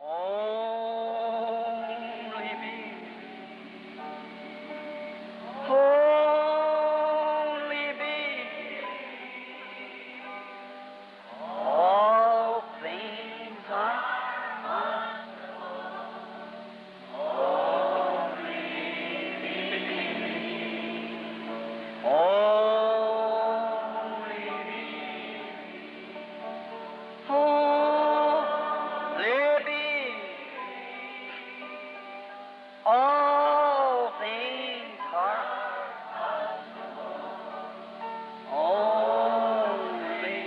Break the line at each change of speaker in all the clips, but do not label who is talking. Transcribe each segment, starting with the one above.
Only me. Only me. All things are only me. Only me. Only me. All things are only.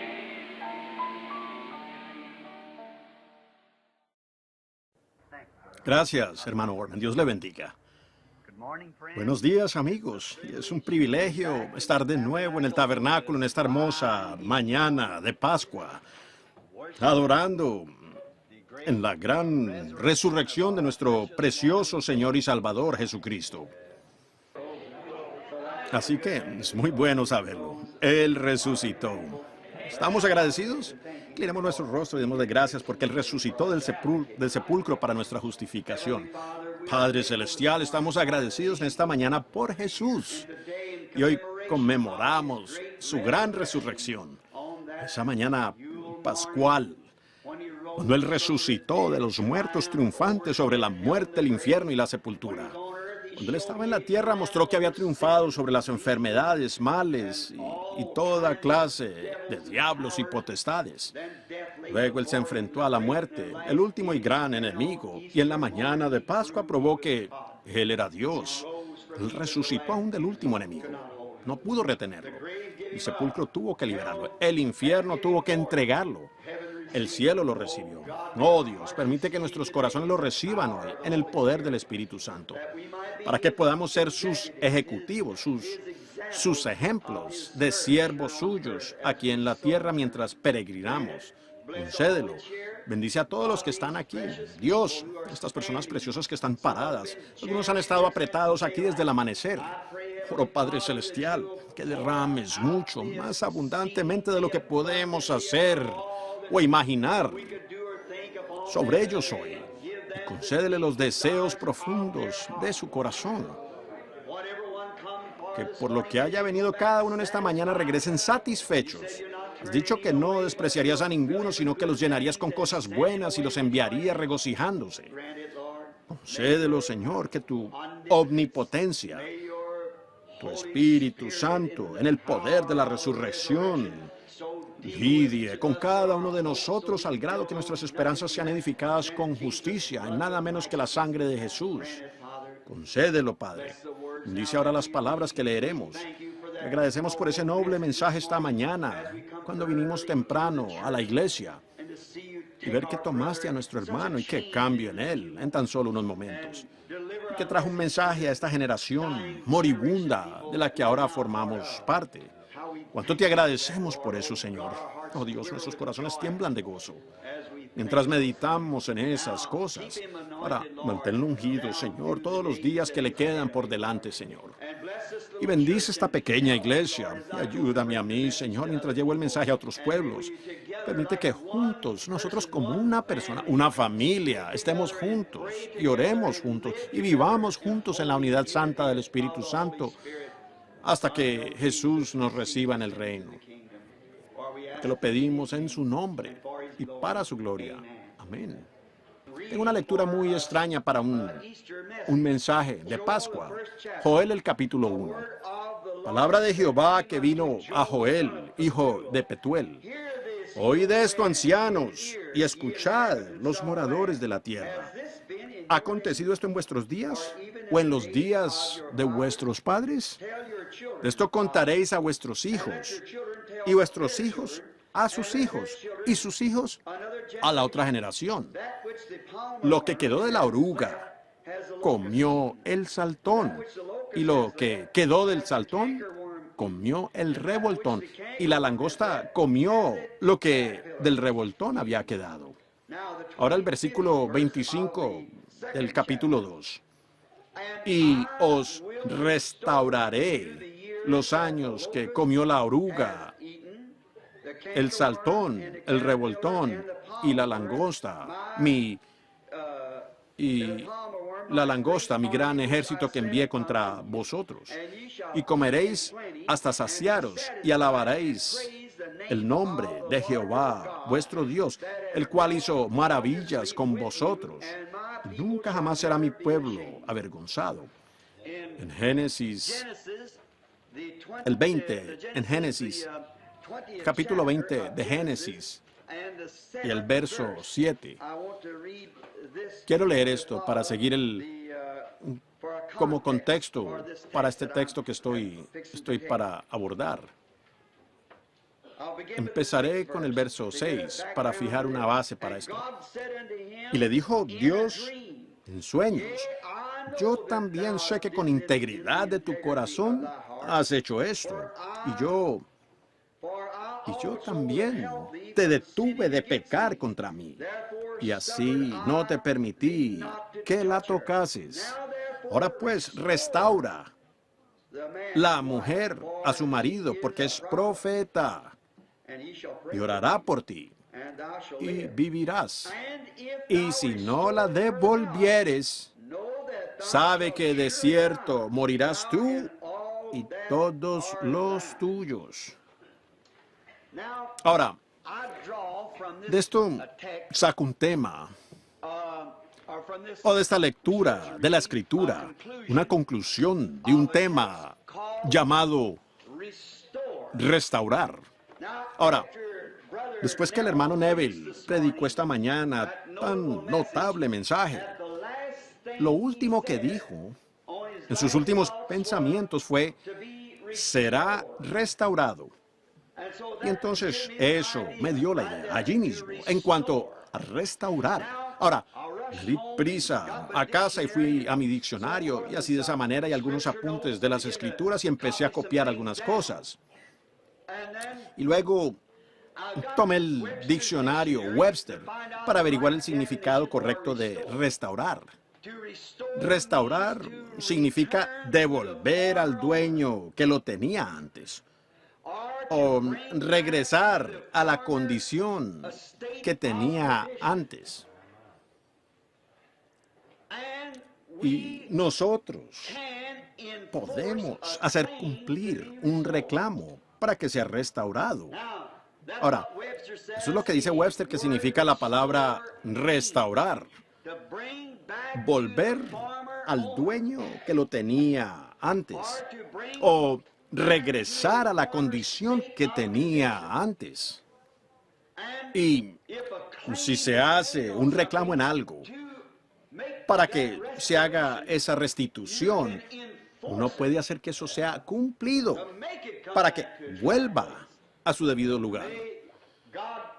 Gracias, hermano Orman. Dios le bendiga.
Good morning, friends.
Buenos días, amigos. Y es un privilegio estar de nuevo en el tabernáculo en esta hermosa mañana de Pascua, adorando en la gran resurrección de nuestro precioso Señor y Salvador Jesucristo. Así que es muy bueno saberlo. Él resucitó. ¿Estamos agradecidos? Inclinemos nuestro rostro y demos de gracias porque Él resucitó del sepulcro para nuestra justificación. Padre Celestial, estamos agradecidos en esta mañana por Jesús. Y hoy conmemoramos su gran resurrección. Esa mañana pascual, cuando Él resucitó de los muertos triunfantes sobre la muerte, el infierno y la sepultura. Cuando Él estaba en la tierra mostró que había triunfado sobre las enfermedades, males y toda clase de diablos y potestades. Luego Él se enfrentó a la muerte, el último y gran enemigo, y en la mañana de Pascua probó que Él era Dios. Él resucitó aún del último enemigo. No pudo retenerlo. El sepulcro tuvo que liberarlo. El infierno tuvo que entregarlo. El cielo lo recibió. Oh Dios, permite que nuestros corazones lo reciban hoy en el poder del Espíritu Santo, para que podamos ser sus ejecutivos, sus ejemplos de siervos suyos aquí en la tierra mientras peregrinamos. Concédelo. Bendice a todos los que están aquí. Dios, estas personas preciosas que están paradas. Algunos han estado apretados aquí desde el amanecer. Oro, Padre Celestial, que derrames mucho, más abundantemente de lo que podemos hacer o imaginar sobre ellos hoy. Y concédele los deseos profundos de su corazón. Que por lo que haya venido cada uno en esta mañana regresen satisfechos. Has dicho que no despreciarías a ninguno, sino que los llenarías con cosas buenas y los enviarías regocijándose. Concédelo, Señor, que tu omnipotencia, tu Espíritu Santo, en el poder de la resurrección, lidie con cada uno de nosotros al grado que nuestras esperanzas sean edificadas con justicia, en nada menos que la sangre de Jesús. Concédelo, Padre. Bendice ahora las palabras que leeremos. Te agradecemos por ese noble mensaje esta mañana, cuando vinimos temprano a la iglesia, y ver que tomaste a nuestro hermano y qué cambio en él en tan solo unos momentos. Y que trajo un mensaje a esta generación moribunda de la que ahora formamos parte. ¿Cuánto te agradecemos por eso, Señor? Oh Dios, nuestros corazones tiemblan de gozo mientras meditamos en esas cosas. Ahora, manténlo ungido, Señor, todos los días que le quedan por delante, Señor. Y bendice esta pequeña iglesia. Y ayúdame a mí, Señor, mientras llevo el mensaje a otros pueblos. Permite que juntos, nosotros como una persona, una familia, estemos juntos y oremos juntos y vivamos juntos en la unidad santa del Espíritu Santo hasta que Jesús nos reciba en el reino. Te lo pedimos en su nombre y para su gloria. Amén. Tengo una lectura muy extraña para un mensaje de Pascua. Joel, el capítulo 1. Palabra de Jehová que vino a Joel, hijo de Petuel. Oíd esto, ancianos, y escuchad, los moradores de la tierra. ¿Ha acontecido esto en vuestros días o en los días de vuestros padres? De esto contaréis a vuestros hijos, y vuestros hijos a sus hijos, y sus hijos a la otra generación. Lo que quedó de la oruga comió el saltón, y lo que quedó del saltón comió el revoltón, y la langosta comió lo que del revoltón había quedado. Ahora el versículo 25 del capítulo 2. Y os restauraré los años que comió la oruga, el saltón, el revoltón y la langosta, mi y la langosta, mi gran ejército que envié contra vosotros. Y comeréis hasta saciaros y alabaréis el nombre de Jehová, vuestro Dios, el cual hizo maravillas con vosotros. Nunca jamás será mi pueblo avergonzado. En Génesis, el 20, en Génesis, capítulo 20 de Génesis, y el verso 7. Quiero leer esto para seguir como contexto para este texto que estoy para abordar. Empezaré con el verso 6 para fijar una base para esto. Y le dijo Dios en sueños: yo también sé que con integridad de tu corazón has hecho esto, y yo también te detuve de pecar contra mí, y así no te permití que la tocases. Ahora pues, restaura la mujer a su marido, porque es profeta, y orará por ti, y vivirás. Y si no la devolvieres, sabe que de cierto morirás tú y todos los tuyos. Ahora, de esto saco un tema, o de esta lectura de la Escritura, una conclusión de un tema llamado restaurar. Ahora, después que el hermano Neville predicó esta mañana tan notable mensaje, lo último que dijo en sus últimos pensamientos fue: será restaurado. Y entonces eso me dio la idea allí mismo, en cuanto a restaurar. Ahora, me di prisa a casa y fui a mi diccionario, y así de esa manera, y algunos apuntes de las Escrituras, y empecé a copiar algunas cosas. Y luego tomé el diccionario Webster para averiguar el significado correcto de restaurar. Restaurar significa devolver al dueño que lo tenía antes, o regresar a la condición que tenía antes. Y nosotros podemos hacer cumplir un reclamo para que sea restaurado. Ahora, eso es lo que dice Webster, que significa la palabra restaurar. Volver al dueño que lo tenía antes, o regresar a la condición que tenía antes. Y si se hace un reclamo en algo para que se haga esa restitución, uno puede hacer que eso sea cumplido para que vuelva a su debido lugar.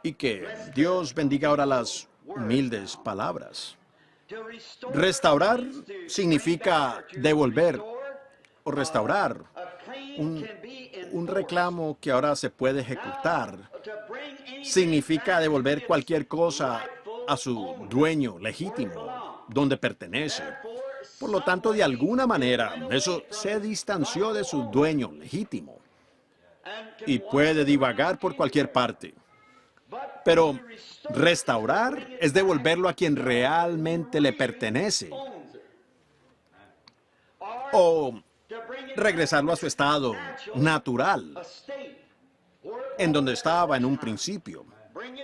Y que Dios bendiga ahora las humildes palabras. Restaurar significa devolver o restaurar un reclamo que ahora se puede ejecutar. Significa devolver cualquier cosa a su dueño legítimo, donde pertenece. Por lo tanto, de alguna manera, eso se distanció de su dueño legítimo y puede divagar por cualquier parte. Pero restaurar es devolverlo a quien realmente le pertenece, o regresarlo a su estado natural, en donde estaba en un principio.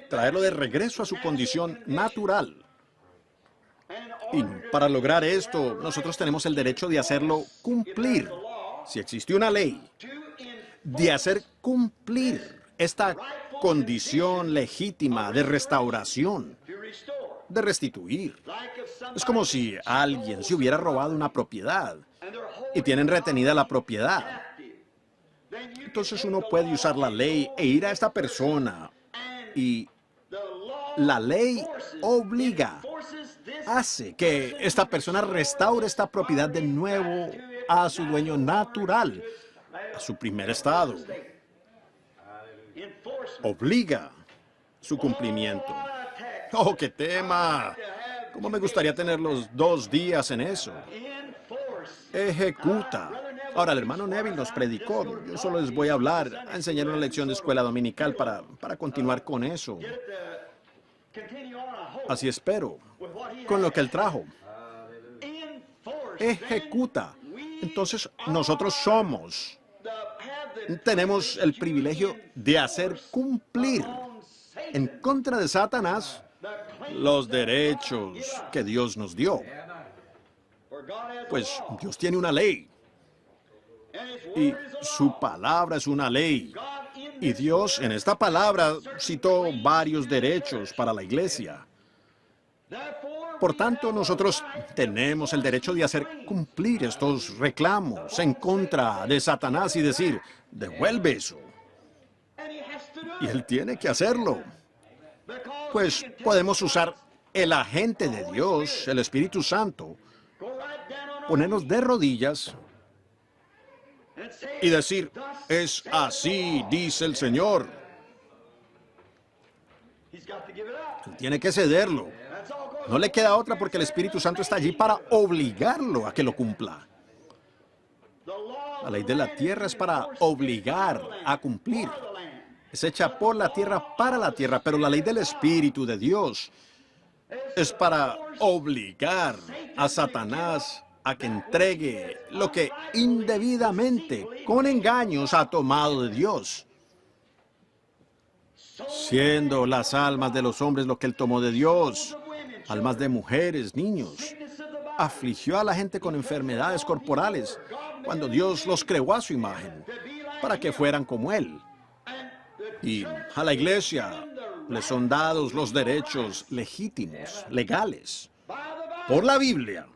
Traerlo de regreso a su condición natural. Y para lograr esto, nosotros tenemos el derecho de hacerlo cumplir. Si existe una ley, de hacer cumplir esta condición legítima de restauración, de restituir. Es como si alguien se hubiera robado una propiedad y tienen retenida la propiedad. Entonces uno puede usar la ley e ir a esta persona, y la ley obliga, hace que esta persona restaure esta propiedad de nuevo a su dueño natural, a su primer estado. Obliga su cumplimiento. ¡Oh, qué tema! ¿Cómo me gustaría tener los 2 días en eso? Ejecuta. Ahora, el hermano Neville nos predicó. Yo solo les voy a hablar, a enseñar una lección de escuela dominical para continuar con eso. Así espero, con lo que Él trajo. Ejecuta. Entonces, nosotros tenemos el privilegio de hacer cumplir en contra de Satanás los derechos que Dios nos dio. Pues Dios tiene una ley. Y su palabra es una ley. Y Dios en esta palabra citó varios derechos para la iglesia. Por tanto, nosotros tenemos el derecho de hacer cumplir estos reclamos en contra de Satanás y decir, devuelve eso. Y Él tiene que hacerlo. Pues podemos usar el agente de Dios, el Espíritu Santo, ponernos de rodillas y decir, es así, dice el Señor. Él tiene que cederlo. No le queda otra porque el Espíritu Santo está allí para obligarlo a que lo cumpla. La ley de la tierra es para obligar a cumplir. Es hecha por la tierra para la tierra, pero la ley del Espíritu de Dios es para obligar a Satanás a que entregue lo que indebidamente, con engaños, ha tomado de Dios. Siendo las almas de los hombres lo que Él tomó de Dios, almas de mujeres, niños, afligió a la gente con enfermedades corporales cuando Dios los creó a su imagen, para que fueran como Él. Y a la iglesia le son dados los derechos legítimos, legales, por la Biblia,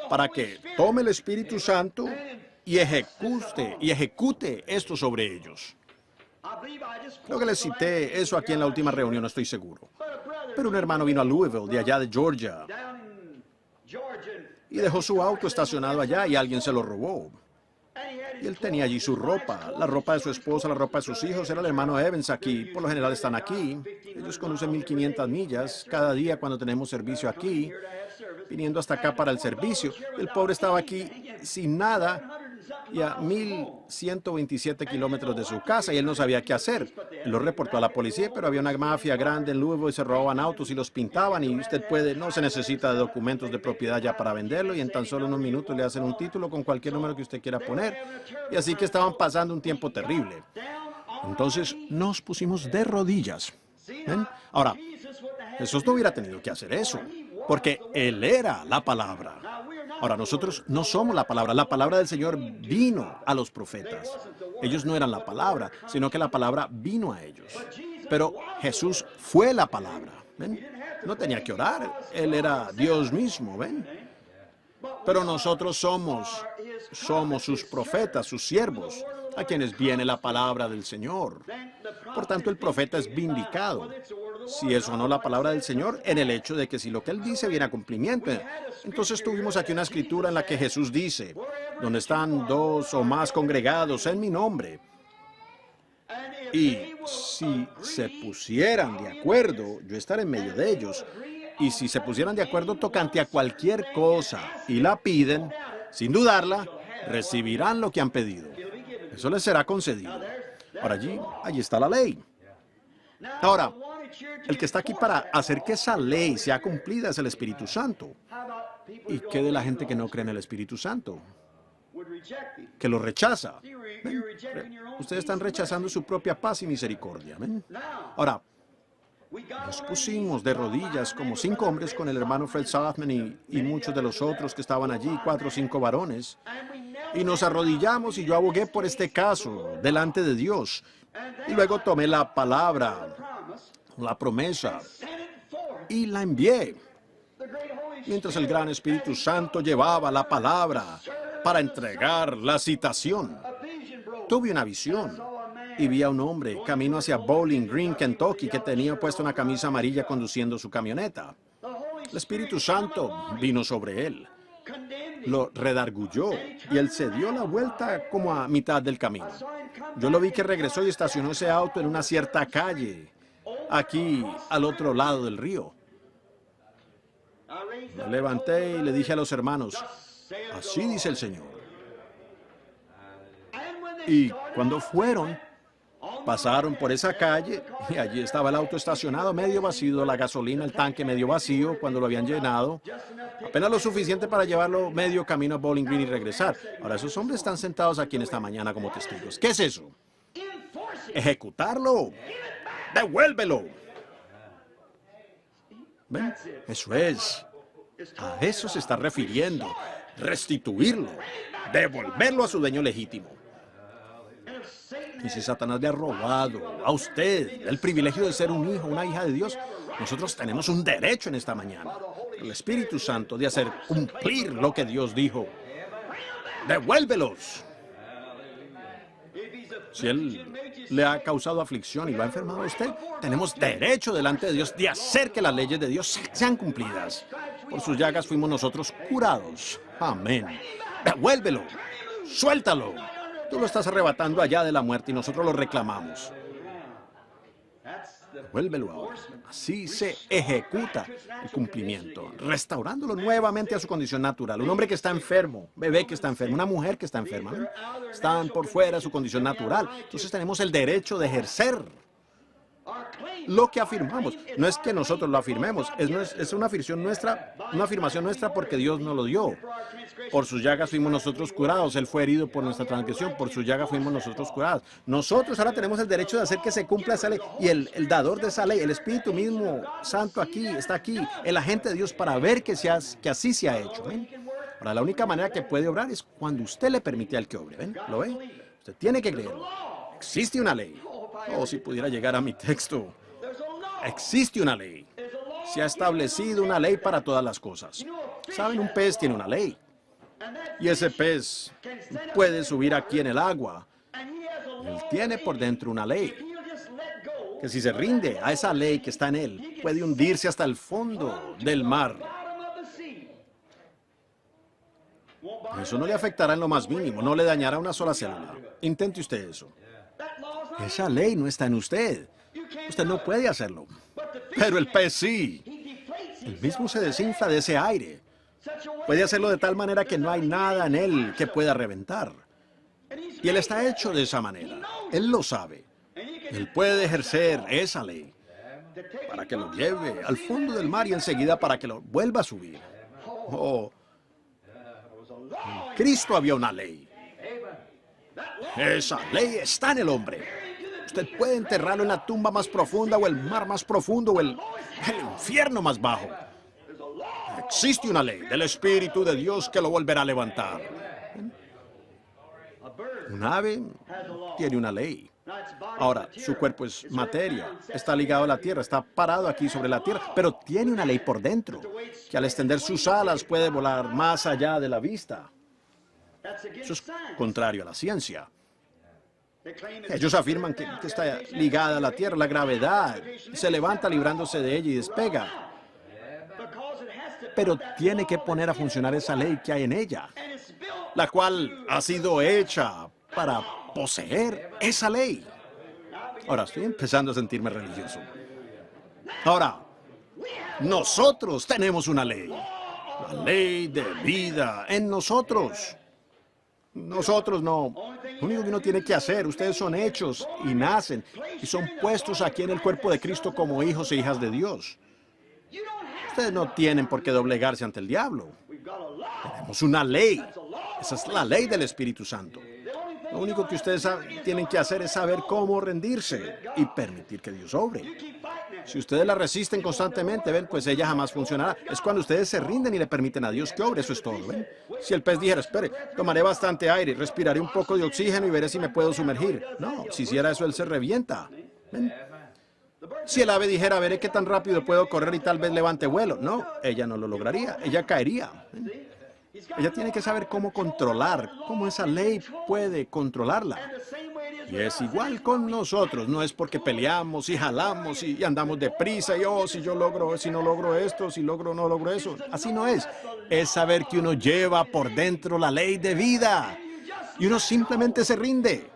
para que tome el Espíritu Santo y ejecute esto sobre ellos. Creo que les cité eso aquí en la última reunión, no estoy seguro. Pero un hermano vino a Louisville, de allá de Georgia, y dejó su auto estacionado allá y alguien se lo robó. Y él tenía allí su ropa, la ropa de su esposa, la ropa de sus hijos. Era el hermano Evans aquí. Por lo general están aquí. Ellos conducen 1,500 millas cada día cuando tenemos servicio aquí, viniendo hasta acá para el servicio. El pobre estaba aquí sin nada y a 1,127 kilómetros de su casa y él no sabía qué hacer. Él lo reportó a la policía, pero había una mafia grande en Louisville y se robaban autos y los pintaban y usted no se necesita de documentos de propiedad ya para venderlo y en tan solo unos minutos le hacen un título con cualquier número que usted quiera poner. Y así que estaban pasando un tiempo terrible. Entonces nos pusimos de rodillas. ¿Ven? Ahora, Jesús no hubiera tenido que hacer eso, porque Él era la palabra. Ahora, nosotros no somos la palabra. La palabra del Señor vino a los profetas. Ellos no eran la palabra, sino que la palabra vino a ellos. Pero Jesús fue la palabra. ¿Ven? No tenía que orar. Él era Dios mismo. ¿Ven? Pero nosotros somos sus profetas, sus siervos, a quienes viene la palabra del Señor. Por tanto, el profeta es vindicado, si es o no la palabra del Señor, en el hecho de que si lo que Él dice viene a cumplimiento. Entonces tuvimos aquí una escritura en la que Jesús dice, donde están 2 o más congregados en mi nombre. Y si se pusieran de acuerdo, yo estaré en medio de ellos. Y si se pusieran de acuerdo tocante a cualquier cosa y la piden, sin dudarla, recibirán lo que han pedido. Eso les será concedido. Ahora allí está la ley. Ahora, el que está aquí para hacer que esa ley sea cumplida es el Espíritu Santo. ¿Y qué de la gente que no cree en el Espíritu Santo? Que lo rechaza. ¿Ven? Ustedes están rechazando su propia paz y misericordia. ¿Ven? Ahora, nos pusimos de rodillas como 5 hombres con el hermano Fred Sothmann y muchos de los otros que estaban allí, 4 o 5 varones. Y nos arrodillamos y yo abogué por este caso delante de Dios. Y luego tomé la palabra, la promesa, y la envié. Mientras el gran Espíritu Santo llevaba la palabra para entregar la citación. Tuve una visión y vi a un hombre camino hacia Bowling Green, Kentucky, que tenía puesta una camisa amarilla conduciendo su camioneta. El Espíritu Santo vino sobre él, lo redarguyó y él se dio la vuelta como a mitad del camino. Yo lo vi que regresó y estacionó ese auto en una cierta calle, aquí al otro lado del río. Me levanté y le dije a los hermanos, así dice el Señor. Y cuando fueron, Pasaron por esa calle y allí estaba el auto estacionado, medio vacío, la gasolina, el tanque medio vacío cuando lo habían llenado. Apenas lo suficiente para llevarlo medio camino a Bowling Green y regresar. Ahora, esos hombres están sentados aquí en esta mañana como testigos. ¿Qué es eso? Ejecutarlo. Devuélvelo. ¿Ven? Eso es. A eso se está refiriendo. Restituirlo. Devolverlo a su dueño legítimo. Y si Satanás le ha robado a usted el privilegio de ser un hijo, una hija de Dios, nosotros tenemos un derecho en esta mañana, el Espíritu Santo, de hacer cumplir lo que Dios dijo. ¡Devuélvelos! Si Él le ha causado aflicción y lo ha enfermado a usted, tenemos derecho delante de Dios de hacer que las leyes de Dios sean cumplidas. Por sus llagas fuimos nosotros curados. Amén. ¡Devuélvelo! ¡Suéltalo! Tú lo estás arrebatando allá de la muerte y nosotros lo reclamamos. Devuélvelo ahora. Así se ejecuta el cumplimiento, restaurándolo nuevamente a su condición natural. Un hombre que está enfermo, bebé que está enfermo, una mujer que está enferma, ¿no? Están por fuera de su condición natural. Entonces tenemos el derecho de ejercer lo que afirmamos. No es que nosotros lo afirmemos, es una afirmación nuestra porque Dios nos lo dio. Por sus llagas fuimos nosotros curados. Él fue herido por nuestra transgresión. Por sus llagas fuimos nosotros curados. Nosotros ahora tenemos el derecho de hacer que se cumpla esa ley. Y el dador de esa ley, el Espíritu mismo Santo está aquí, el agente de Dios para ver que así se ha hecho. ¿Ven? Ahora, la única manera que puede obrar es cuando usted le permite al que obre. ¿Ven? ¿Lo ve? Usted tiene que creerlo. Existe una ley. Oh, si pudiera llegar a mi texto. Existe una ley. Se ha establecido una ley para todas las cosas. ¿Saben? Un pez tiene una ley. Y ese pez puede subir aquí en el agua. Él tiene por dentro una ley. Que si se rinde a esa ley que está en él, puede hundirse hasta el fondo del mar. Eso no le afectará en lo más mínimo, no le dañará una sola célula. Intente usted eso. Esa ley no está en usted. Usted no puede hacerlo. Pero el pez sí. Él mismo se desinfla de ese aire. Puede hacerlo de tal manera que no hay nada en él que pueda reventar. Y él está hecho de esa manera. Él lo sabe. Él puede ejercer esa ley para que lo lleve al fondo del mar y enseguida para que lo vuelva a subir. Oh, en Cristo había una ley. Esa ley está en el hombre. Usted puede enterrarlo en la tumba más profunda o el mar más profundo o el infierno más bajo. Existe una ley del Espíritu de Dios que lo volverá a levantar. Un ave tiene una ley. Ahora, su cuerpo es materia, está ligado a la tierra, está parado aquí sobre la tierra, pero tiene una ley por dentro, que al extender sus alas puede volar más allá de la vista. Eso es contrario a la ciencia. Ellos afirman que está ligada a la tierra, la gravedad, se levanta librándose de ella y despega. Pero tiene que poner a funcionar esa ley que hay en ella, la cual ha sido hecha para poseer esa ley. Ahora, estoy empezando a sentirme religioso. Ahora, nosotros tenemos una ley. La ley de vida en nosotros. Nosotros no. Lo único que uno tiene que hacer, ustedes son hechos y nacen y son puestos aquí en el cuerpo de Cristo como hijos e hijas de Dios. Ustedes no tienen por qué doblegarse ante el diablo. Tenemos una ley. Esa es la ley del Espíritu Santo. Lo único que ustedes tienen que hacer es saber cómo rendirse y permitir que Dios obre. Si ustedes la resisten constantemente, ven, pues ella jamás funcionará. Es cuando ustedes se rinden y le permiten a Dios que obre, eso es todo, ven. Si el pez dijera, espere, tomaré bastante aire, respiraré un poco de oxígeno y veré si me puedo sumergir. No, si hiciera eso, él se revienta. ¿Ven? Si el ave dijera, veré qué tan rápido puedo correr y tal vez levante vuelo. No, ella no lo lograría, ella caería. ¿Ven? Ella tiene que saber cómo controlar, cómo esa ley puede controlarla. Y es igual con nosotros, no es porque peleamos y jalamos y andamos deprisa y si yo logro, si no logro esto, si logro, no logro eso. Así no es. Es saber que uno lleva por dentro la ley de vida y uno simplemente se rinde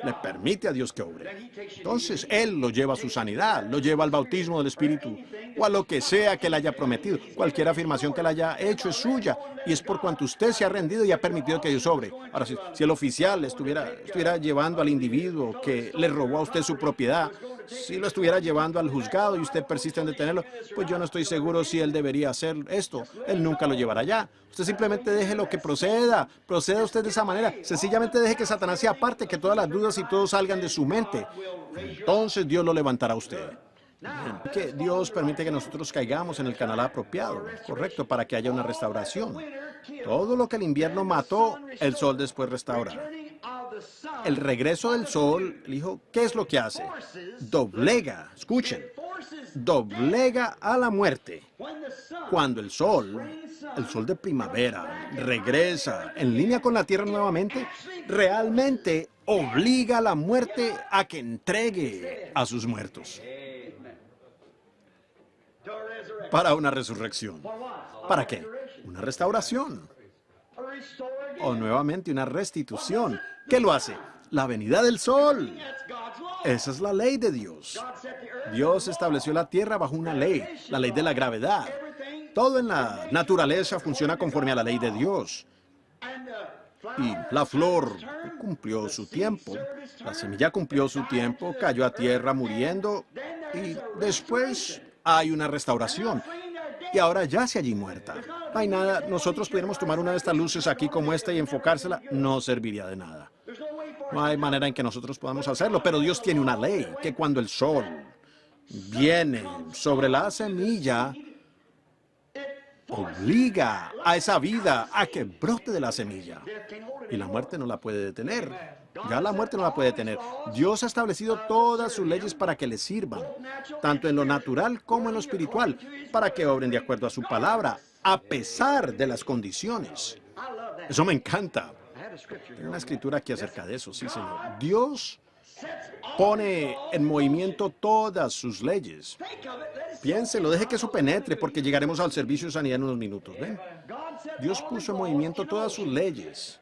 le permite a Dios que obre. Entonces, Él lo lleva a su sanidad, lo lleva al bautismo del Espíritu, o a lo que sea que Él haya prometido. Cualquier afirmación que Él haya hecho es suya, y es por cuanto usted se ha rendido y ha permitido que Dios obre. Ahora, si el oficial estuviera llevando al individuo que le robó a usted su propiedad, si lo estuviera llevando al juzgado y usted persiste en detenerlo, pues yo no estoy seguro si él debería hacer esto. Él nunca lo llevará allá. Usted simplemente deje lo que proceda. Proceda usted de esa manera. Sencillamente deje que Satanás se aparte, que todas las dudas y todo salgan de su mente. Entonces Dios lo levantará a usted. Que Dios permite que nosotros caigamos en el canal apropiado, correcto, para que haya una restauración. Todo lo que el invierno mató, el sol después restaura. El regreso del sol, el hijo, ¿qué es lo que hace? Doblega, escuchen, doblega a la muerte. Cuando el sol de primavera, regresa en línea con la tierra nuevamente, realmente obliga a la muerte a que entregue a sus muertos. Para una resurrección. ¿Para qué? Una restauración. O nuevamente una restitución. ¿Qué lo hace? La venida del sol. Esa es la ley de Dios. Dios estableció la tierra bajo una ley, la ley de la gravedad. Todo en la naturaleza funciona conforme a la ley de Dios. Y la flor cumplió su tiempo, la semilla cumplió su tiempo, cayó a tierra muriendo y después hay una restauración. Y ahora yace allí muerta. No hay nada, nosotros pudiéramos tomar una de estas luces aquí como esta y enfocársela, no serviría de nada. No hay manera en que nosotros podamos hacerlo, pero Dios tiene una ley, que cuando el sol viene sobre la semilla, obliga a esa vida a que brote de la semilla. Y la muerte no la puede detener. Ya la muerte no la puede detener. Dios ha establecido todas sus leyes para que le sirvan, tanto en lo natural como en lo espiritual, para que obren de acuerdo a su palabra, a pesar de las condiciones. Eso me encanta. Tengo una escritura aquí acerca de eso, sí, Señor. Dios pone en movimiento todas sus leyes. Piénselo, deje que eso penetre, porque llegaremos al servicio de sanidad en unos minutos. ¿Ven? Dios puso en movimiento todas sus leyes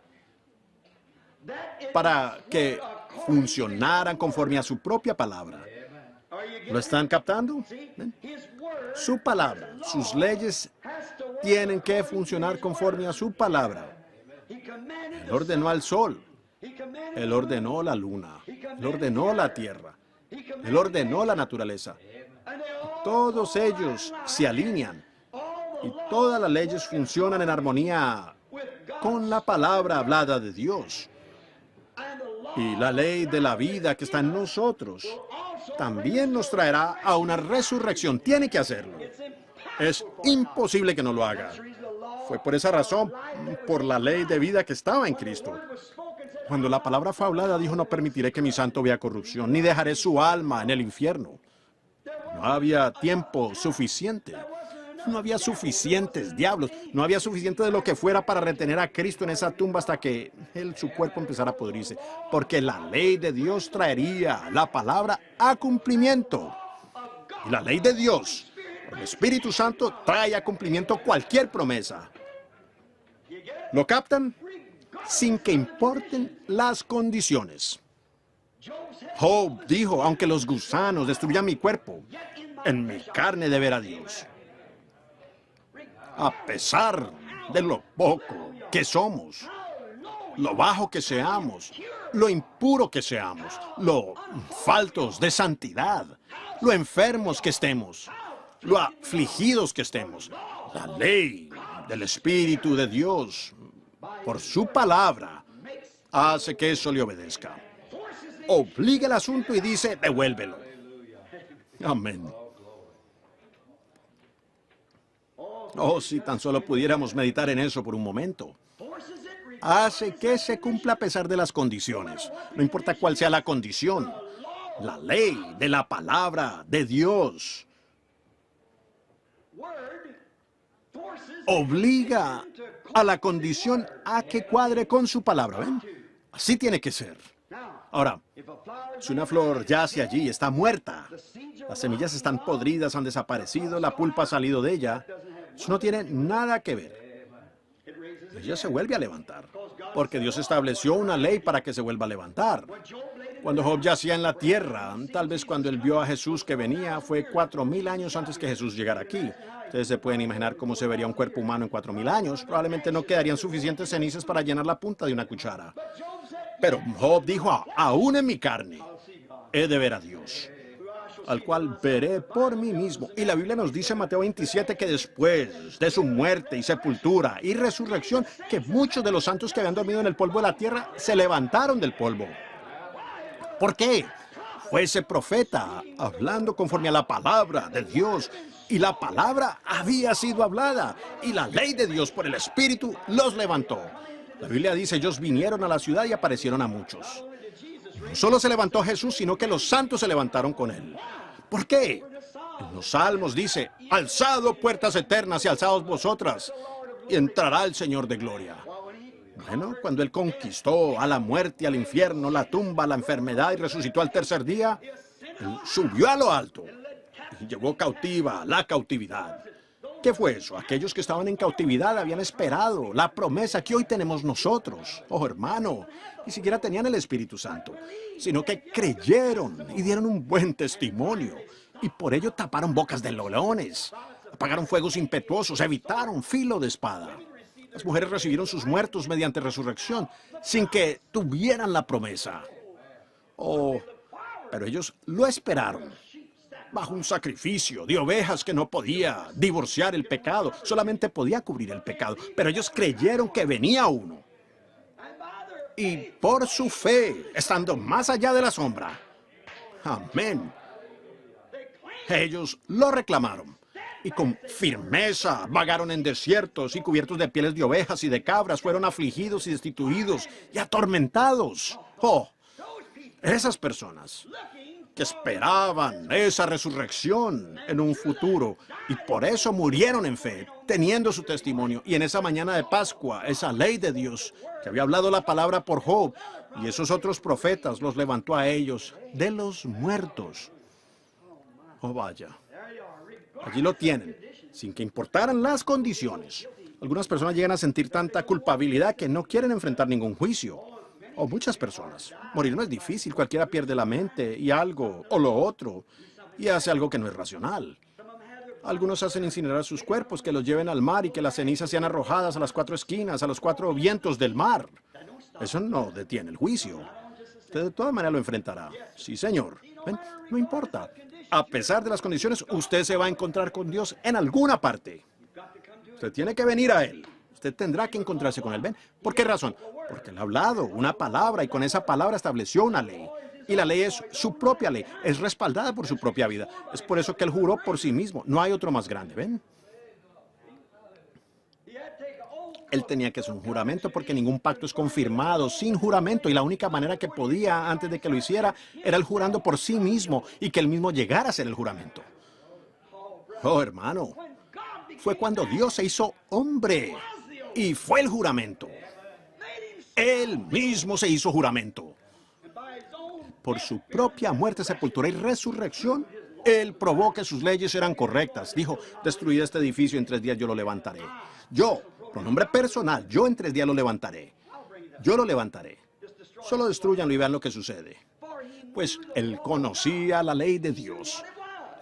para que funcionaran conforme a su propia palabra. ¿Lo están captando? ¿Ven? Su palabra, sus leyes tienen que funcionar conforme a su palabra. Él ordenó al sol, Él ordenó la luna, Él ordenó la tierra, Él ordenó la naturaleza. Todos ellos se alinean y todas las leyes funcionan en armonía con la palabra hablada de Dios. Y la ley de la vida que está en nosotros también nos traerá a una resurrección. Tiene que hacerlo. Es imposible que no lo haga. Fue por esa razón, por la ley de vida que estaba en Cristo. Cuando la palabra fue hablada, dijo: no permitiré que mi santo vea corrupción, ni dejaré su alma en el infierno. No había tiempo suficiente. No había suficientes diablos. No había suficiente de lo que fuera para retener a Cristo en esa tumba hasta que su cuerpo empezara a pudrirse. Porque la ley de Dios traería la palabra a cumplimiento. Y la ley de Dios, el Espíritu Santo, trae a cumplimiento cualquier promesa. ¿Lo captan? Sin que importen las condiciones. Job dijo: aunque los gusanos destruyan mi cuerpo, en mi carne de ver a Dios. A pesar de lo poco que somos, lo bajo que seamos, lo impuro que seamos, lo faltos de santidad, lo enfermos que estemos, lo afligidos que estemos, la ley del Espíritu de Dios, por su palabra, hace que eso le obedezca. Obliga el asunto y dice: devuélvelo. Amén. Oh, si tan solo pudiéramos meditar en eso por un momento. Hace que se cumpla a pesar de las condiciones. No importa cuál sea la condición. La ley de la palabra de Dios obliga a la condición a que cuadre con su palabra. ¿Ven? Así tiene que ser. Ahora, si una flor yace allí, está muerta, las semillas están podridas, han desaparecido, la pulpa ha salido de ella, eso no tiene nada que ver. Ella se vuelve a levantar, porque Dios estableció una ley para que se vuelva a levantar. Cuando Job yacía en la tierra, tal vez cuando él vio a Jesús que venía, fue 4.000 años antes que Jesús llegara aquí. Ustedes se pueden imaginar cómo se vería un cuerpo humano en 4.000 años. Probablemente no quedarían suficientes cenizas para llenar la punta de una cuchara. Pero Job dijo, aún en mi carne, he de ver a Dios, al cual veré por mí mismo. Y la Biblia nos dice en Mateo 27 que después de su muerte y sepultura y resurrección, que muchos de los santos que habían dormido en el polvo de la tierra se levantaron del polvo. ¿Por qué? Fue ese profeta hablando conforme a la palabra de Dios. Y la palabra había sido hablada. Y la ley de Dios por el Espíritu los levantó. La Biblia dice, ellos vinieron a la ciudad y aparecieron a muchos. No solo se levantó Jesús, sino que los santos se levantaron con él. ¿Por qué? En los Salmos dice, alzado puertas eternas y alzados vosotras, y entrará el Señor de gloria. Bueno, cuando él conquistó a la muerte, al infierno, la tumba, la enfermedad y resucitó al tercer día, él subió a lo alto y llevó cautiva la cautividad. ¿Qué fue eso? Aquellos que estaban en cautividad habían esperado la promesa que hoy tenemos nosotros. Oh, hermano, ni siquiera tenían el Espíritu Santo, sino que creyeron y dieron un buen testimonio. Y por ello taparon bocas de leones, apagaron fuegos impetuosos, evitaron filo de espada. Las mujeres recibieron sus muertos mediante resurrección, sin que tuvieran la promesa. Oh, pero ellos lo esperaron, bajo un sacrificio de ovejas que no podía divorciar el pecado, solamente podía cubrir el pecado. Pero ellos creyeron que venía uno. Y por su fe, estando más allá de la sombra, amén, ellos lo reclamaron. Y con firmeza vagaron en desiertos y cubiertos de pieles de ovejas y de cabras, fueron afligidos y destituidos y atormentados. Oh, esas personas que esperaban esa resurrección en un futuro y por eso murieron en fe, teniendo su testimonio. Y en esa mañana de Pascua, esa ley de Dios que había hablado la palabra por Job y esos otros profetas los levantó a ellos de los muertos. Oh, vaya. Allí lo tienen, sin que importaran las condiciones. Algunas personas llegan a sentir tanta culpabilidad que no quieren enfrentar ningún juicio. O muchas personas. Morir no es difícil, cualquiera pierde la mente y algo o lo otro, y hace algo que no es racional. Algunos hacen incinerar sus cuerpos, que los lleven al mar y que las cenizas sean arrojadas a las 4 esquinas, a los 4 vientos del mar. Eso no detiene el juicio. Usted de todas maneras lo enfrentará. Sí, señor. ¿Ven? No importa. A pesar de las condiciones, usted se va a encontrar con Dios en alguna parte. Usted tiene que venir a Él. Usted tendrá que encontrarse con Él. ¿Ven? ¿Por qué razón? Porque Él ha hablado una palabra y con esa palabra estableció una ley. Y la ley es su propia ley. Es respaldada por su propia vida. Es por eso que Él juró por sí mismo. No hay otro más grande. ¿Ven? Él tenía que hacer un juramento porque ningún pacto es confirmado sin juramento y la única manera que podía antes de que lo hiciera era el jurando por sí mismo y que él mismo llegara a hacer el juramento. Oh, hermano, fue cuando Dios se hizo hombre y fue el juramento. Él mismo se hizo juramento. Por su propia muerte, sepultura y resurrección, Él probó que sus leyes eran correctas. Dijo, destruid este edificio, en 3 días yo lo levantaré. Yo, pronombre personal, yo en 3 días lo levantaré. Yo lo levantaré. Solo destruyanlo y vean lo que sucede. Pues Él conocía la ley de Dios.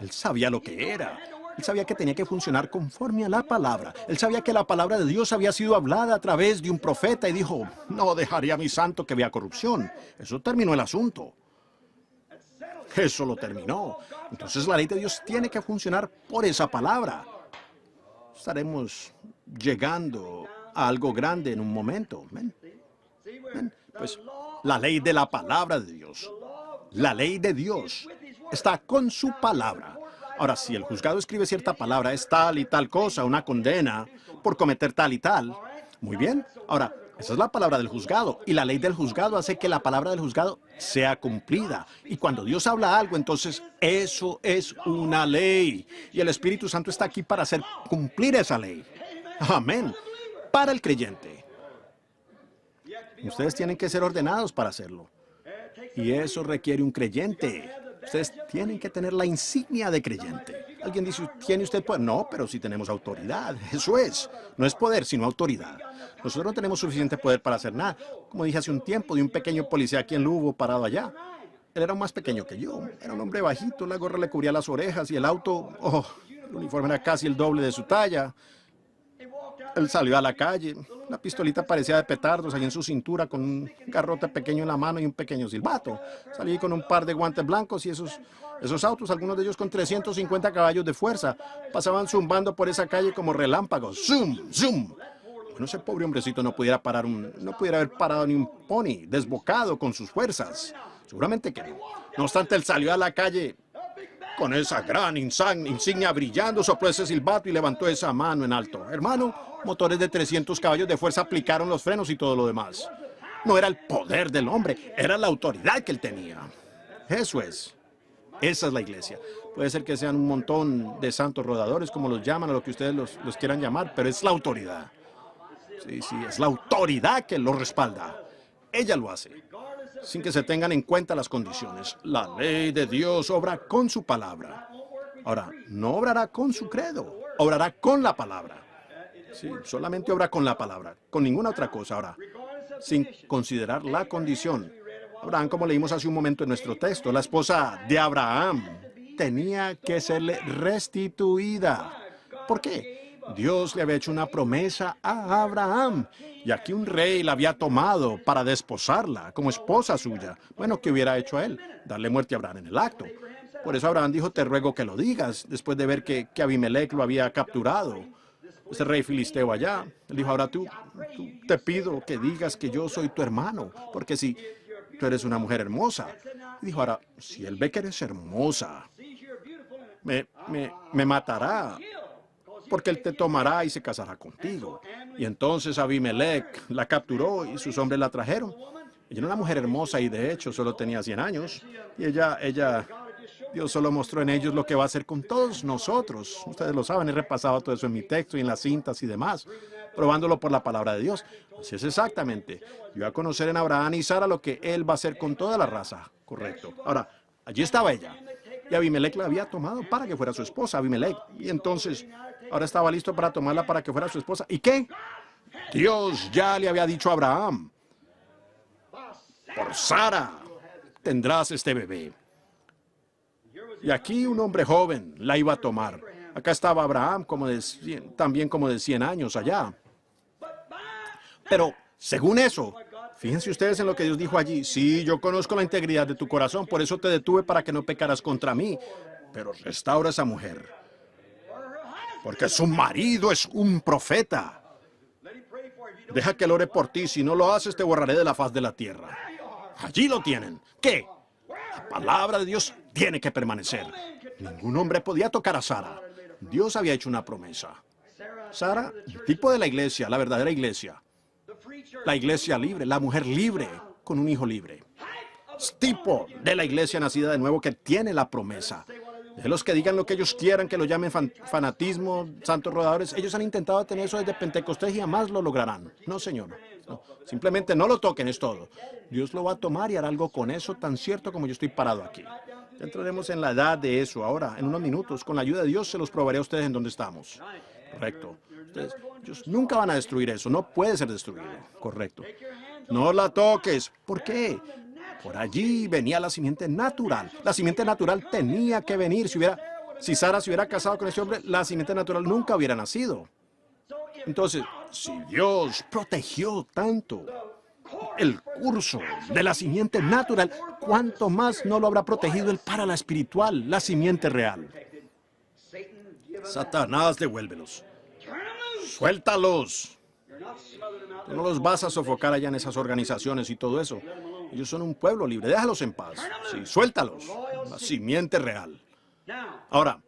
Él sabía lo que era. Él sabía que tenía que funcionar conforme a la palabra. Él sabía que la palabra de Dios había sido hablada a través de un profeta y dijo, no dejaré a mi santo que vea corrupción. Eso terminó el asunto. Eso lo terminó. Entonces la ley de Dios tiene que funcionar por esa palabra. Estaremos llegando a algo grande en un momento. ¿Ven? ¿Ven? Pues la ley de la palabra de Dios. La ley de Dios está con su palabra. Ahora, si el juzgado escribe cierta palabra, es tal y tal cosa, una condena por cometer tal y tal. Muy bien. Ahora, esa es la palabra del juzgado. Y la ley del juzgado hace que la palabra del juzgado sea cumplida. Y cuando Dios habla algo, entonces eso es una ley. Y el Espíritu Santo está aquí para hacer cumplir esa ley. Amén. Para el creyente. Ustedes tienen que ser ordenados para hacerlo. Y eso requiere un creyente. Ustedes tienen que tener la insignia de creyente. Alguien dice, ¿tiene usted poder? No, pero sí tenemos autoridad. Eso es. No es poder, sino autoridad. Nosotros no tenemos suficiente poder para hacer nada. Como dije hace un tiempo, de un pequeño policía aquí en Lugo parado allá. Él era más pequeño que yo. Era un hombre bajito, la gorra le cubría las orejas y el auto, el uniforme era casi el doble de su talla. Él salió a la calle. La pistolita parecía de petardos ahí en su cintura con un garrote pequeño en la mano y un pequeño silbato. Salí con un par de guantes blancos y esos autos, algunos de ellos con 350 caballos de fuerza, pasaban zumbando por esa calle como relámpagos. ¡Zum! ¡Zum! Bueno, ese pobre hombrecito no pudiera haber parado ni un pony desbocado con sus fuerzas. Seguramente que no. No obstante, él salió a la calle con esa gran insignia brillando, sopló ese silbato y levantó esa mano en alto. Hermano, motores de 300 caballos de fuerza aplicaron los frenos y todo lo demás. No era el poder del hombre, era la autoridad que él tenía. Eso es. Esa es la iglesia. Puede ser que sean un montón de santos rodadores, como los llaman, o lo que ustedes los quieran llamar, pero es la autoridad. Sí, es la autoridad que lo respalda. Ella lo hace, sin que se tengan en cuenta las condiciones. La ley de Dios obra con su palabra. Ahora, no obrará con su credo, obrará con la palabra. Sí, solamente obra con la palabra, con ninguna otra cosa. Ahora, sin considerar la condición. Abraham, como leímos hace un momento en nuestro texto, la esposa de Abraham tenía que serle restituida. ¿Por qué? Dios le había hecho una promesa a Abraham, y aquí un rey la había tomado para desposarla como esposa suya. Bueno, ¿qué hubiera hecho a él? Darle muerte a Abraham en el acto. Por eso Abraham dijo, te ruego que lo digas, después de ver que Abimelech lo había capturado. Ese rey filisteo allá. Él dijo, ahora tú te pido que digas que yo soy tu hermano, porque si tú eres una mujer hermosa. Y dijo, ahora, si él ve que eres hermosa, me matará, porque él te tomará y se casará contigo. Y entonces Abimelech la capturó y sus hombres la trajeron. Ella era una mujer hermosa y de hecho solo tenía 100 años. Y Dios solo mostró en ellos lo que va a hacer con todos nosotros. Ustedes lo saben, he repasado todo eso en mi texto y en las cintas y demás, probándolo por la palabra de Dios. Así es exactamente. Yo voy a conocer en Abraham y Sara lo que él va a hacer con toda la raza. Correcto. Ahora, allí estaba ella. Y Abimelech la había tomado para que fuera su esposa, Abimelech. Y entonces, ahora estaba listo para tomarla para que fuera su esposa. ¿Y qué? Dios ya le había dicho a Abraham, por Sara tendrás este bebé. Y aquí un hombre joven la iba a tomar. Acá estaba Abraham también como de 100 años allá. Pero, según eso, fíjense ustedes en lo que Dios dijo allí. Sí, yo conozco la integridad de tu corazón, por eso te detuve para que no pecaras contra mí. Pero restaura a esa mujer, porque su marido es un profeta. Deja que él ore por ti. Si no lo haces, te borraré de la faz de la tierra. Allí lo tienen. ¿Qué? La palabra de Dios tiene que permanecer. Ningún hombre podía tocar a Sara. Dios había hecho una promesa. Sara, el tipo de la iglesia, la verdadera iglesia. La iglesia libre, la mujer libre, con un hijo libre. Es tipo de la iglesia nacida de nuevo que tiene la promesa. De los que digan lo que ellos quieran, que lo llamen fanatismo, santos rodadores, ellos han intentado tener eso desde Pentecostés y jamás lo lograrán. No, señor. No. Simplemente no lo toquen, es todo. Dios lo va a tomar y hará algo con eso, tan cierto como yo estoy parado aquí. Ya entraremos en la edad de eso ahora, en unos minutos. Con la ayuda de Dios se los probaré a ustedes en dónde estamos. Correcto. Ellos nunca van a destruir eso, no puede ser destruido. Correcto. No la toques. ¿Por qué? Por allí venía la simiente natural. La simiente natural tenía que venir. Si Sara se hubiera casado con ese hombre, la simiente natural nunca hubiera nacido. Entonces, si Dios protegió tanto el curso de la simiente natural, ¿cuánto más no lo habrá protegido él para la espiritual, la simiente real? Satanás, devuélvelos. Suéltalos. Tú no los vas a sofocar allá en esas organizaciones y todo eso. Ellos son un pueblo libre. Déjalos en paz. Sí, suéltalos. La simiente real. Ahora,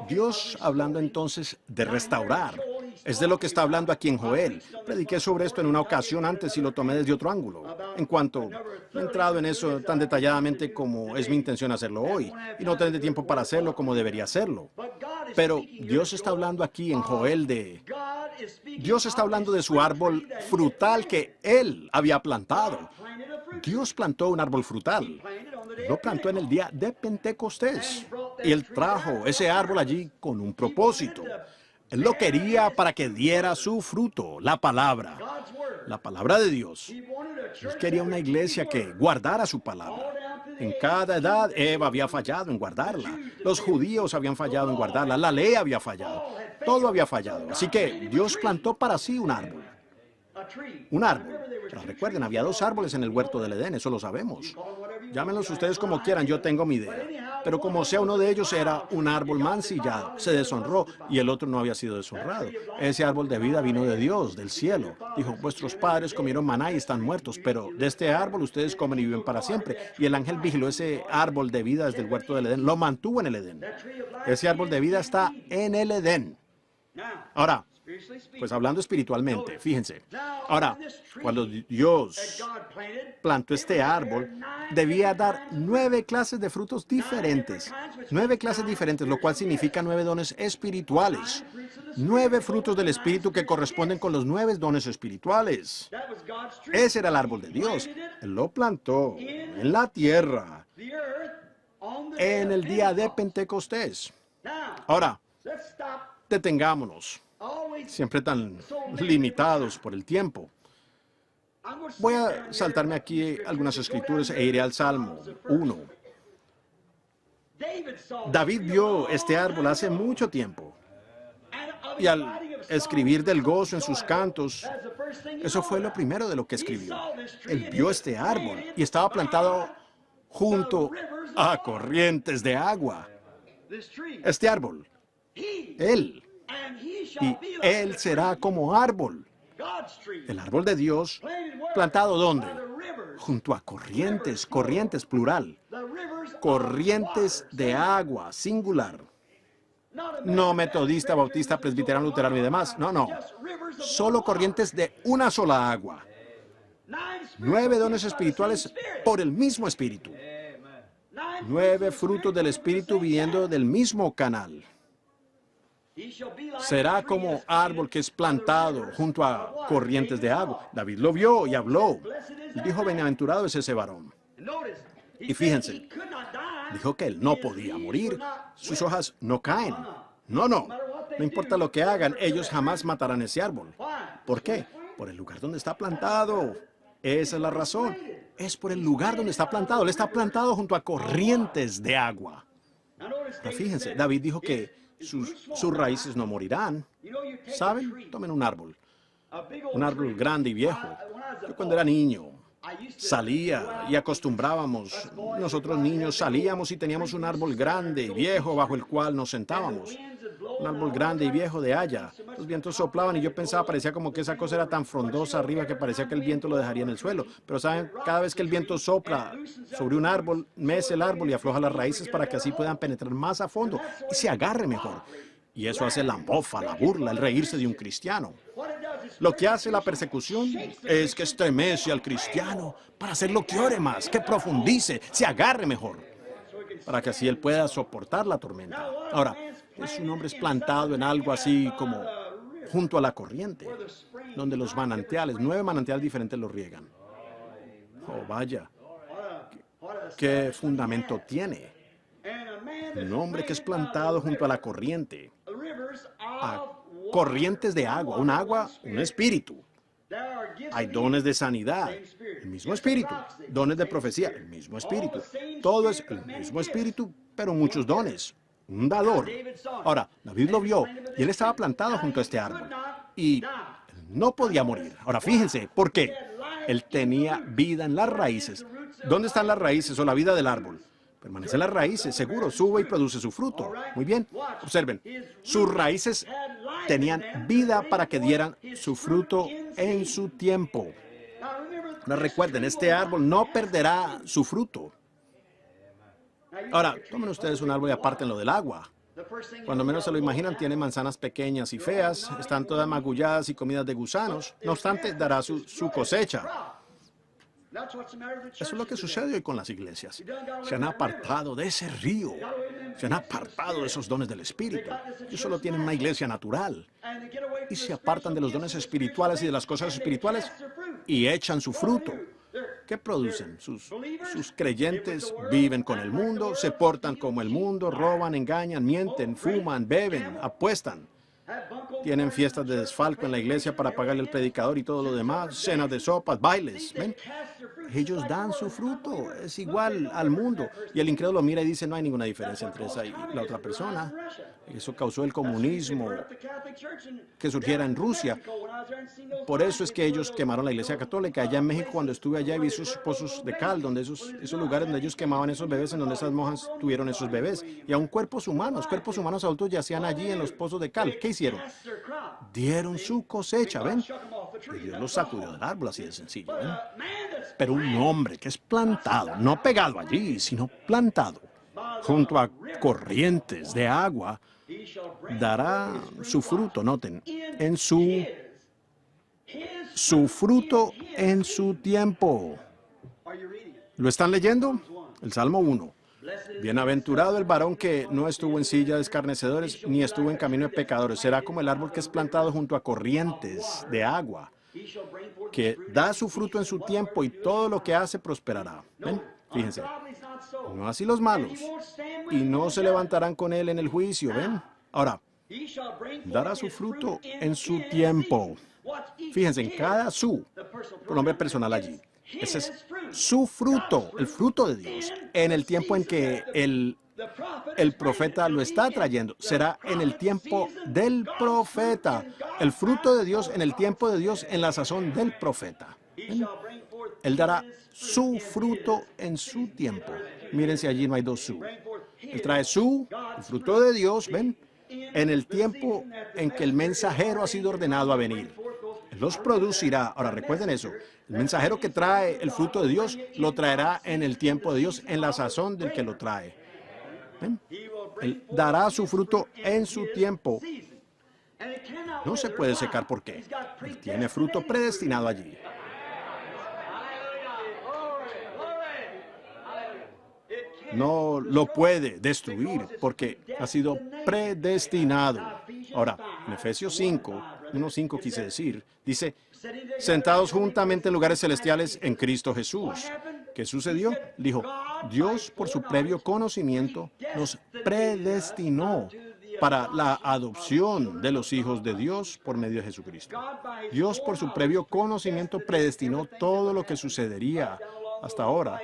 Dios hablando entonces de restaurar. Es de lo que está hablando aquí en Joel. Prediqué sobre esto en una ocasión antes y lo tomé desde otro ángulo. En cuanto no he entrado en eso tan detalladamente como es mi intención hacerlo hoy. Y no tendré tiempo para hacerlo como debería hacerlo. Pero Dios está hablando aquí en Joel Dios está hablando de su árbol frutal que Él había plantado. Dios plantó un árbol frutal. Lo plantó en el día de Pentecostés. Y Él trajo ese árbol allí con un propósito. Él lo quería para que diera su fruto, la palabra de Dios. Él quería una iglesia que guardara su palabra. En cada edad, Eva había fallado en guardarla. Los judíos habían fallado en guardarla. La ley había fallado. Todo había fallado. Así que Dios plantó para sí un árbol. Un árbol. Pero recuerden, había dos árboles en el huerto del Edén, eso lo sabemos. Llámenlos ustedes como quieran, yo tengo mi idea. Pero como sea, uno de ellos era un árbol mancillado, se deshonró, y el otro no había sido deshonrado. Ese árbol de vida vino de Dios, del cielo. Dijo, vuestros padres comieron maná y están muertos, pero de este árbol ustedes comen y viven para siempre. Y el ángel vigiló ese árbol de vida desde el huerto del Edén, lo mantuvo en el Edén. Ese árbol de vida está en el Edén. Ahora, pues hablando espiritualmente, fíjense. Ahora, cuando Dios plantó este árbol, debía dar 9 clases de frutos diferentes. 9 clases diferentes, lo cual significa 9 dones espirituales. 9 frutos del Espíritu que corresponden con los 9 dones espirituales. Ese era el árbol de Dios. Él lo plantó en la tierra en el día de Pentecostés. Ahora, detengámonos. Siempre tan limitados por el tiempo. Voy a saltarme aquí algunas escrituras e iré al Salmo 1. David vio este árbol hace mucho tiempo. Y al escribir del gozo en sus cantos, eso fue lo primero de lo que escribió. Él vio este árbol y estaba plantado junto a corrientes de agua. Este árbol, él. Y él será como árbol. El árbol de Dios, plantado ¿dónde? Junto a corrientes, corrientes plural. Corrientes de agua, singular. No metodista, bautista, presbiterano, luterano y demás. No, no. Solo corrientes de una sola agua. 9 dones espirituales por el mismo Espíritu. 9 frutos del Espíritu viniendo del mismo canal. Será como árbol que es plantado junto a corrientes de agua. David lo vio y habló. Y dijo, bienaventurado es ese varón. Y fíjense, dijo que él no podía morir. Sus hojas no caen. No, no. No importa lo que hagan, ellos jamás matarán ese árbol. ¿Por qué? Por el lugar donde está plantado. Esa es la razón. Es por el lugar donde está plantado. Él está plantado junto a corrientes de agua. Pero fíjense, David dijo que sus raíces no morirán. ¿Saben? Tomen un árbol grande y viejo. Yo cuando era niño salía y acostumbrábamos, nosotros niños salíamos y teníamos un árbol grande y viejo bajo el cual nos sentábamos. Un árbol grande y viejo de haya. Los vientos soplaban y yo pensaba, parecía como que esa cosa era tan frondosa arriba que parecía que el viento lo dejaría en el suelo. Pero saben, cada vez que el viento sopla sobre un árbol, mece el árbol y afloja las raíces para que así puedan penetrar más a fondo y se agarre mejor. Y eso hace la mofa, la burla, el reírse de un cristiano. Lo que hace la persecución es que estremece al cristiano para hacerlo que ore más, que profundice, se agarre mejor, para que así él pueda soportar la tormenta. Ahora, un hombre es plantado en algo así como junto a la corriente, donde los manantiales, 9 manantiales diferentes lo riegan. Oh, vaya, ¿qué fundamento tiene? Un hombre que es plantado junto a la corriente, a corrientes de agua, un espíritu. Hay dones de sanidad, el mismo espíritu. Dones de profecía, el mismo espíritu. Todo es el mismo espíritu, pero muchos dones. Un dador. Ahora, David lo vio y él estaba plantado junto a este árbol. Y no podía morir. Ahora, fíjense, ¿por qué? Él tenía vida en las raíces. ¿Dónde están las raíces o la vida del árbol? Permanece en las raíces, seguro, sube y produce su fruto. Muy bien, observen, sus raíces tenían vida para que dieran su fruto en su tiempo. Ahora recuerden, este árbol no perderá su fruto. Ahora, tomen ustedes un árbol y apártenlo del agua. Cuando menos se lo imaginan, tiene manzanas pequeñas y feas, están todas magulladas y comidas de gusanos. No obstante, dará su cosecha. Eso es lo que sucede hoy con las iglesias. Se han apartado de ese río. Se han apartado de esos dones del Espíritu. Y solo tienen una iglesia natural. Y se apartan de los dones espirituales y de las cosas espirituales y echan su fruto. ¿Qué producen? Sus creyentes viven con el mundo, se portan como el mundo, roban, engañan, mienten, fuman, beben, apuestan. Tienen fiestas de desfalco en la iglesia para pagarle al predicador y todo lo demás, cenas de sopas, bailes. ¿Ven? Ellos dan su fruto, es igual al mundo. Y el incrédulo mira y dice, no hay ninguna diferencia entre esa y la otra persona. Eso causó el comunismo que surgiera en Rusia. Por eso es que ellos quemaron la iglesia católica. Allá en México, cuando estuve allá, vi esos pozos de cal, donde esos lugares donde ellos quemaban esos bebés, en donde esas monjas tuvieron esos bebés. Y aún cuerpos humanos adultos yacían allí en los pozos de cal. ¿Qué hicieron? Dieron su cosecha, ¿ven? Y Dios los sacudió del árbol, así de sencillo, ¿ven? Pero un hombre que es plantado, no pegado allí, sino plantado, junto a corrientes de agua, dará su fruto, noten, en su fruto en su tiempo. ¿Lo están leyendo? El Salmo 1. Bienaventurado el varón que no estuvo en silla de escarnecedores, ni estuvo en camino de pecadores. Será como el árbol que es plantado junto a corrientes de agua, que da su fruto en su tiempo y todo lo que hace prosperará. ¿Ven? Fíjense. No así los malos. Y no se levantarán con él en el juicio. ¿Ven? Ahora, dará su fruto en su tiempo. Fíjense, en cada su, pronombre personal allí. Ese es su fruto, el fruto de Dios, en el tiempo en que el profeta lo está trayendo. Será en el tiempo del profeta. El fruto de Dios en el tiempo de Dios, en la sazón del profeta. ¿Ven? Él dará su fruto en su tiempo. Miren si allí no hay dos su. Él trae el fruto de Dios, ¿ven? En el tiempo en que el mensajero ha sido ordenado a venir. Él los producirá. Ahora recuerden eso. El mensajero que trae el fruto de Dios lo traerá en el tiempo de Dios, en la sazón del que lo trae. ¿Ven? Él dará su fruto en su tiempo. No se puede secar, ¿por qué? Él tiene fruto predestinado allí. No lo puede destruir porque ha sido predestinado. Ahora, en Efesios 5, 1:5 quise decir, dice, sentados juntamente en lugares celestiales en Cristo Jesús. ¿Qué sucedió? Dijo, Dios por su previo conocimiento nos predestinó para la adopción de los hijos de Dios por medio de Jesucristo. Dios por su previo conocimiento predestinó todo lo que sucedería hasta ahora.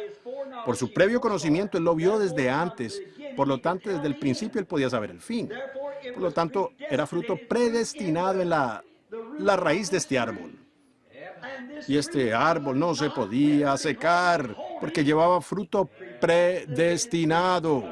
Por su previo conocimiento, Él lo vio desde antes. Por lo tanto, desde el principio, Él podía saber el fin. Por lo tanto, era fruto predestinado en la raíz de este árbol. Y este árbol no se podía secar porque llevaba fruto predestinado.